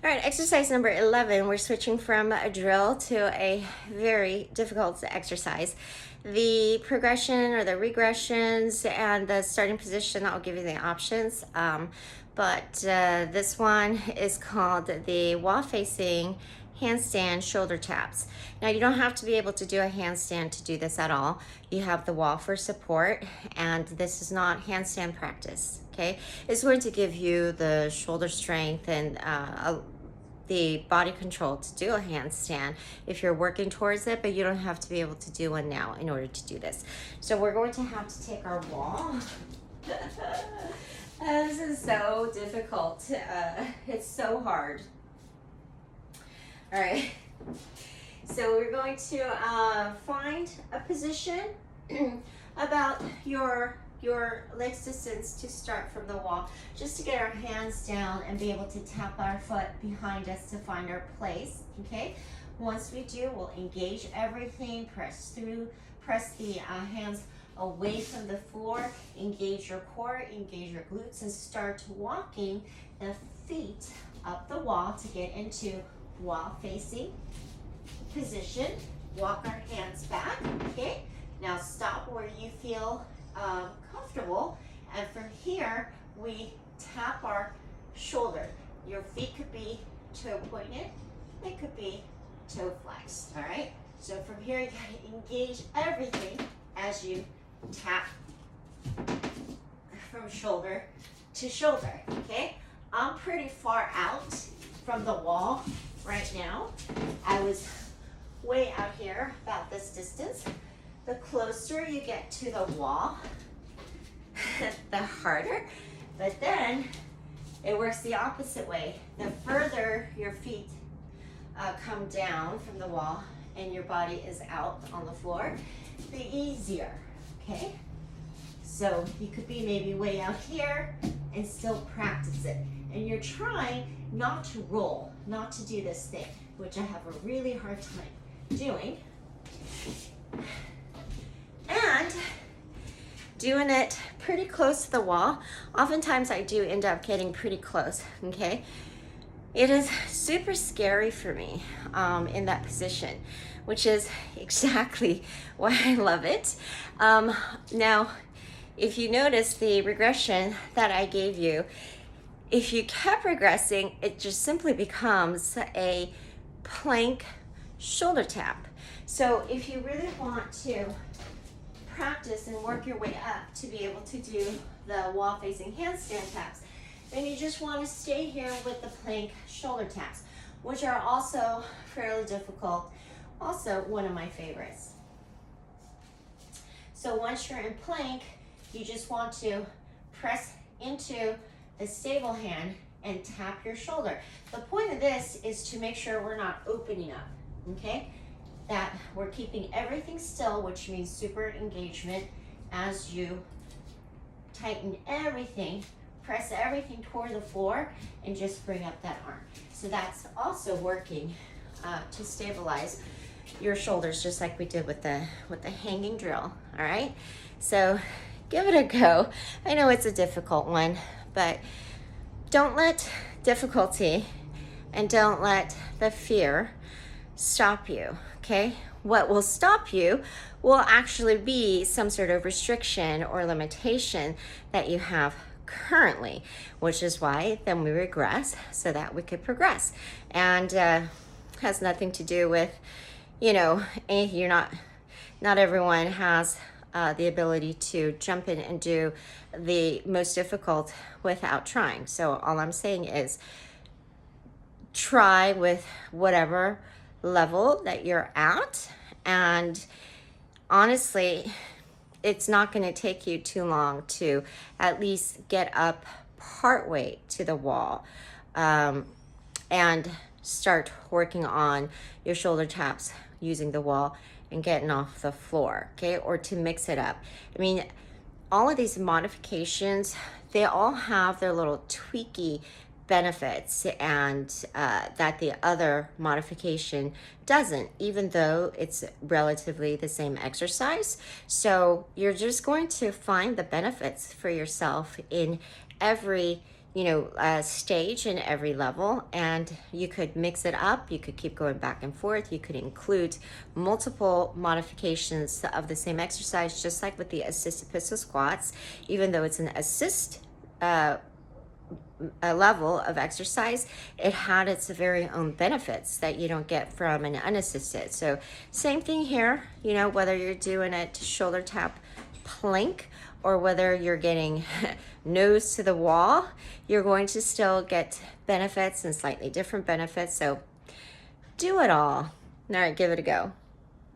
All right, exercise number 11. We're switching from a drill to a very difficult exercise. The progression or the regressions and the starting position, I'll give you the options. But this one is called the wall facing handstand shoulder taps. Now, you don't have to be able to do a handstand to do this at all. You have the wall for support, and this is not handstand practice. Okay, it's going to give you the shoulder strength and the body control to do a handstand if you're working towards it, but you don't have to be able to do one now in order to do this. So we're going to have to take our wall. This is so difficult. It's so hard. All right. So we're going to find a position about your legs distance to start from the wall, just to get our hands down and be able to tap our foot behind us to find our place. Okay, once we do, we'll engage everything, press the hands away from the floor, engage your core, engage your glutes, and start walking the feet up the wall to get into wall facing position. Walk our hands back. Okay, now stop where you feel comfortable, and from here we tap our shoulder. Your feet could be toe pointed, they could be toe flexed. All right, so from here you gotta engage everything as you tap from shoulder to shoulder. Okay, I'm pretty far out from the wall right now. I was way out here about this distance. The closer you get to the wall, the harder. But then it works the opposite way. The further your feet come down from the wall and your body is out on the floor, the easier. Okay? So you could be maybe way out here and still practice it. And you're trying not to roll, not to do this thing, which I have a really hard time doing. And doing it pretty close to the wall. Oftentimes I do end up getting pretty close, okay? It is super scary for me in that position, which is exactly why I love it. Now, if you notice the regression that I gave you, if you kept regressing, it just simply becomes a plank shoulder tap. So if you really want to practice and work your way up to be able to do the wall facing handstand taps, then you just want to stay here with the plank shoulder taps, which are also fairly difficult, also one of my favorites. So once you're in plank, you just want to press into the stable hand and tap your shoulder. The point of this is to make sure we're not opening up, okay? That we're keeping everything still, which means super engagement as you tighten everything, press everything toward the floor, and just bring up that arm. So that's also working to stabilize your shoulders, just like we did with the hanging drill. All right, so give it a go. I know it's a difficult one, but don't let difficulty and don't let the fear stop you. Okay, what will stop you will actually be some sort of restriction or limitation that you have currently, which is why then we regress so that we could progress. And has nothing to do with, you're not everyone has the ability to jump in and do the most difficult without trying. So all I'm saying is try with whatever level that you're at, and honestly, it's not going to take you too long to at least get up partway to the wall and start working on your shoulder taps using the wall and getting off the floor, okay? Or to mix it up. I mean, all of these modifications, they all have their little tweaky benefits, and that the other modification doesn't, even though it's relatively the same exercise. So you're just going to find the benefits for yourself in every stage in every level, and you could mix it up. You could keep going back and forth. You could include multiple modifications of the same exercise, just like with the assisted pistol squats. Even though it's an assist a level of exercise, it had its very own benefits that you don't get from an unassisted. So same thing here, whether you're doing a shoulder tap plank or whether you're getting nose to the wall, you're going to still get benefits and slightly different benefits. So do it all. All right, give it a go.